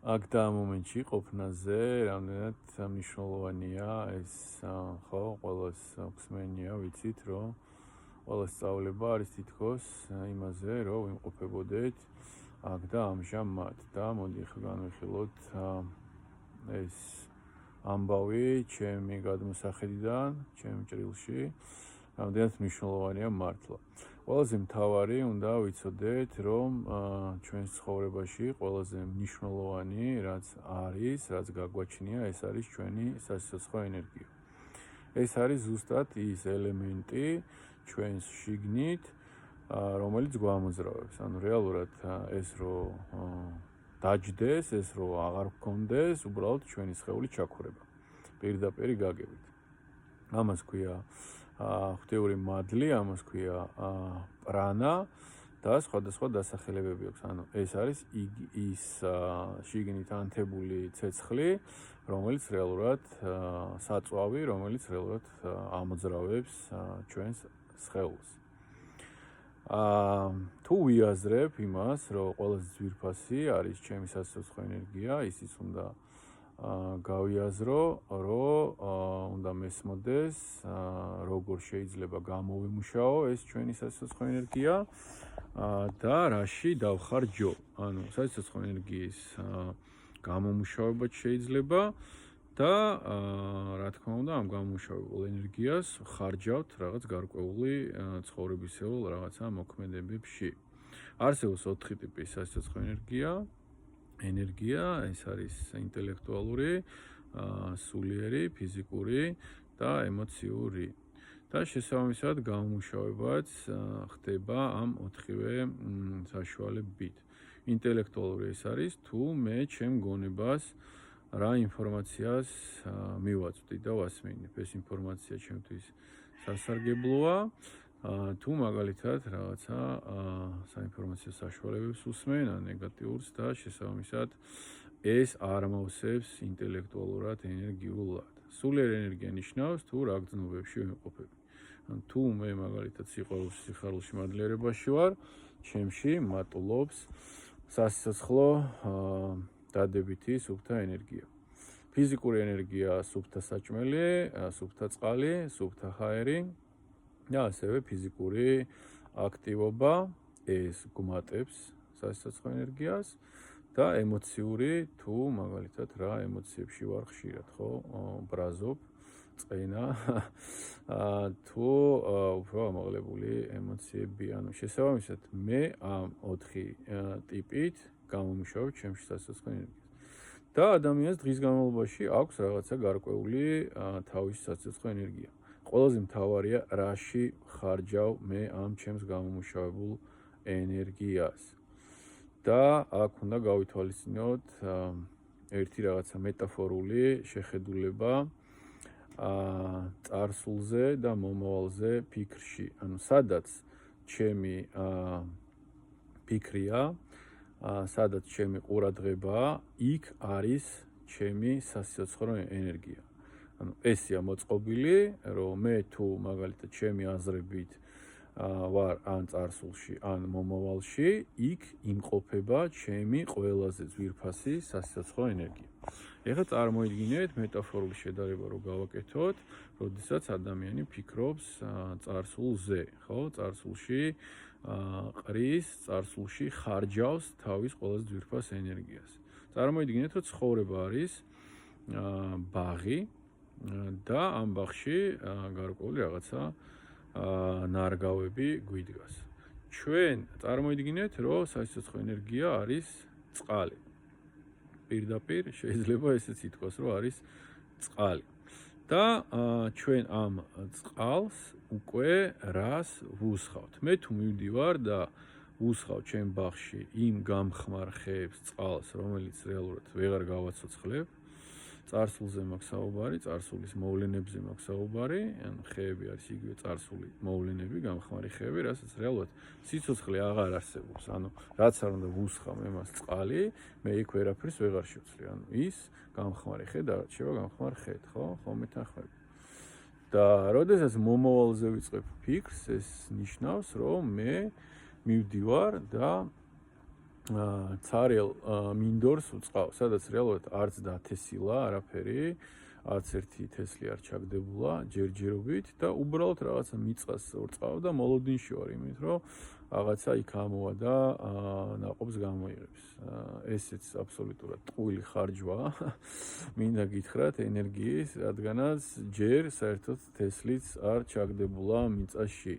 აქ და ამ მომენტში ყოფნაზე რამდენად მნიშვნელოვანია ეს ხო ყველას ხსმენია ვიცით რომ ყველა სწავლება არის თითქოს იმაზე რომ ვიმყოფებოდეთ აქ და ამჟამად და მოდი ახლა განვიხილოთ ეს ამბავი ჩემი გადმოსახედიდან ჩემ ჭრილში რამდენად მნიშვნელოვანია მართლა. ყველაზე მთავარი უნდა ვიცოდეთ, რომ ჩვენს ცხოვრებაში ყველაზე მნიშვნელოვანი რაც არის, რაც გაგვაჩნია, ეს არის ჩვენი სასიცოცხლო ენერგია. ეს არის ზუსტად ის ელემენტი ჩვენს შიგნით, რომელიც გვამოძრავებს. ანუ რეალურად ეს რომ დაჯდეს, ეს რომ აღარ გქონდეს, უბრალოდ ჩვენი სხეული ჩაქურება. პირდაპირ გაგებით. ამას ქვია ღვთიური მადლი, ამას ქვია პრანა და სხვადასხვა დასახელებები აქვს. ანუ ეს არის ის შიგნით ანთებული ცეცხლი, რომელიც რეალურად საწვავი, რომელიც რეალურად ამოძრავებს ჩვენს სხეულს. თუ ვიაზრებ იმას, რომ ყველაზე ძვირფასი არის ჩემი სასიცოცხლო ენერგია, ისიც უნდა გავიაზრო, რომ უნდა მესმოდეს, როგორ შეიძლება გამოვიმუშაო ეს ჩვენი სასიცოცხლო ენერგია და რაში დავხარჯო. ანუ სასიცოცხლო ენერგიის გამომუშავებაც შეიძლება და რა თქმა უნდა, ამ გამომუშავებულ ენერგიას ხარჯავთ რაღაც გარკვეული ცხოვრებისეულ რაღაცა მოქმედებებში. არსებობს 4 ტიპის სასიცოცხლო ენერგია, ეს არის ინტელექტუალური, სულიერი, ფიზიკური და ემოციური. და შესაბამისად გამომუშავებაც ხდება ამ 4-ვე საშუალებით. ინტელექტუალური ეს არის თუ მე ჩემ გონებას რა ინფორმაციას მივაწვდი და ვასმინებ. ეს ინფორმაცია ჩემთვის სასარგებლოა, თუ მაგალითად რაღაცა საინფორმაციო საშუალებებს უსმენ, ან ნეგატიურს და შესაბამისად ეს არ მოვსებს ინტელექტუალურად ენერგიულად. სულიერი ენერგია ნიშნავს თუ რა გრძნობებში ვიმყოფები. ან თუ მე მაგალითად სიხარულში მადლიერებაში ვარ, ჩემში მატულობს სასიცოცხლო დადებითი სუფთა ენერგია. ფიზიკური ენერგია სუფთა საჭმელი, სუფთა წყალი, სუფთა ჰაერი და ასევე ფიზიკური აქტივობა ეს გუმატებს სასიცოცხლო ენერგიას და ემოციური თუ მაგალითად რა ემოციებში ვარ ხშირად, ხო? ბრაზობ, წენა თუ უფრო ამაღლებული ემოციები, ანუ შესაბამისად მე ამ 4 ტიპით გამომუშავებ ჩემში სასიცოცხლო ენერგიას. და ადამიანს დღის განმავლობაში აქვს რაღაცა გარკვეული თავისი სასიცოცხლო ენერგია. ყველაზე მთავარია რაში ხარჯავ მე ამ ჩემს გამომუშავებულ ენერგიას. და აქ უნდა გავითვალისწინოთ ერთი რაღაცა მეტაფორული შეხედულება წარსულზე და მომავალზე ფიქრში. ანუ სადაც ჩემი ფიქრია, სადაც ჩემი ყურადღებაა, იქ არის ჩემი სასიცოცხლო ენერგია. ანუ ესეა მოწყობილი, რომ მე თუ მაგალითად ჩემი აზრებით ვარ ან წარსულში, ან მომავალში, იქ იმყოფება ჩემი ყველაზე ძვირფასი სასიცოცხლო ენერგია. ეხლა წარმოიდგინეთ მეტაფორული შედარება რო გავაკეთოთ, როდესაც ადამიანი ფიქრობს წარსულზე, ხო? წარსულში ყრის, წარსულში ხარჯავს თავის ყველაზე ძვირფას ენერგიას. წარმოიდგინეთ, რომ ცხოვრება არის ბაღი და ამ ბაღში გარკვეული რაღაცა ნარგავები გვიდგას. ჩვენ წარმოიდგინეთ, რომ სასიცოცხლო ენერგია არის წყალი. პირდაპირ შეიძლება ესეც ითქვას, რომ არის წყალი. და ჩვენ ამ წყალს უკვე რას ვუსხავთ? მე თუ მივდივარ და ვუსხავ ჩემ ბაღში იმ გამხმარ ხეებს წყალს, რომელიც რეალურად ვეღარ გავაცოცხლებ, წარსულზე მაქვს საუბარი, წარსულის მოვლენებზე მაქვს საუბარი, ან ხეები არის იგივე წარსული მოვლენები, გამხმარი ხეები, რასაც რეალურად სიცოცხლე აღარ არსებობს. ანუ რაც არ უნდა ვუსხავ იმას წყალი, მე იქ ვერაფერს ვეღარ შევცვლი. ანუ ის გამხმარი ხე დარჩება გამხმარ ხედ, ხო? ხომ მეთანხმები. და როდესაც მომავალზე ვიწყებ ფიქრს, ეს ნიშნავს, რომ მე მივდივარ და ცარიელ მინდორს უწყავს, სადაც რეალურად არც დათესილა არაფერი, არც ერთი თესლი არ ჩაგდებულა ჯერჯერობით და უბრალოდ რაღაცა მიწას ურწყავ და მოლოდინში ვარ იმით, რომ რაღაცა იქ ამოვა და ნაყოფს გამოიღებს. ესეც აბსოლუტურად ტყუილი ხარჯვა. მინდა გითხრათ ენერგიის, რადგანაც ჯერ საერთოდ თესლიც არ ჩაგდებულა მიწაში.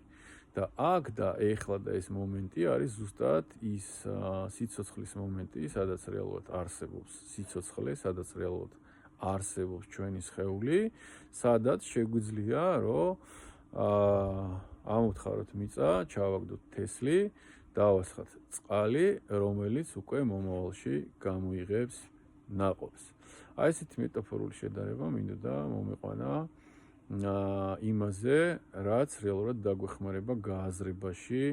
და აქ და ეხლა და ეს მომენტი არის ზუსტად ის სიცოცხლის მომენტი, სადაც რეალურად არსებობს სიცოცხლე, სადაც რეალურად არსებობს ჩვენი სხეული, სადაც შეგვიძლია, რომ ამოვთხაროთ მიწა, ჩავაგდოთ თესლი, დავასხათ წყალი, რომელიც უკვე მომავალში გამოიღებს ნაყოფს. აი ესეთი მეტაფორული შედარება მინდოდა მომეყვანა იმაზე, რაც რეალურად დაგვეხმარება გააზრებაში,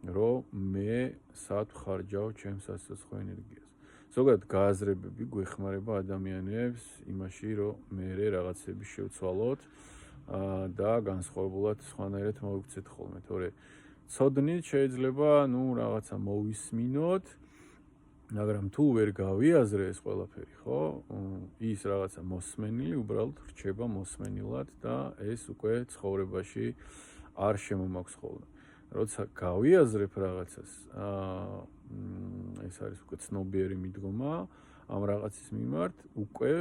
რომ მე სად ხარჯავ ჩემს სასიცოცხლო ენერგიას. ზოგადად გააზრებები გვეხმარება ადამიანებს იმაში, რომ მე რაღაცები შევცვალოთ და განსხვავებულად სხვანაირად მოვიქცეთ ხოლმე, თორე ცოდნით შეიძლება, რაღაცა მოვისმინოთ, მაგრამ თუ ვერ გავიაზრე ეს ყველაფერი, ხო? ის რაღაცა მოსმენილი უბრალოდ რჩება მოსმენილად და ეს უკვე ცხოვრებაში არ შემომაქვს ხოლმე. როცა გავიაზრებ რაღაცას, ეს არის უკვე ცნობიერი მიდგომა ამ რაღაცის მიმართ, უკვე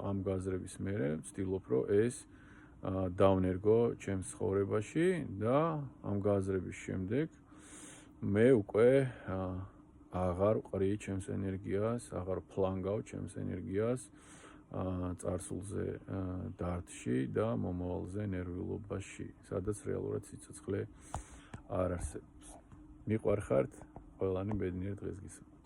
ამ გააზრების მერე ვცდილობ, რომ ეს დავნერგო ჩემს ცხოვრებაში და ამ გააზრების შემდეგ მე უკვე აღარ ვყრი ჩემს ენერგიას, აღარ ფლანგავ ჩემს ენერგიას წარსულზე დარდში და მომავალზე ნერვიულობაში, სადაც რეალურად სიცოცხლე არ არსებობს. მიყვარხართ, ყველანი ბედნიერ დღეს გისურვებთ.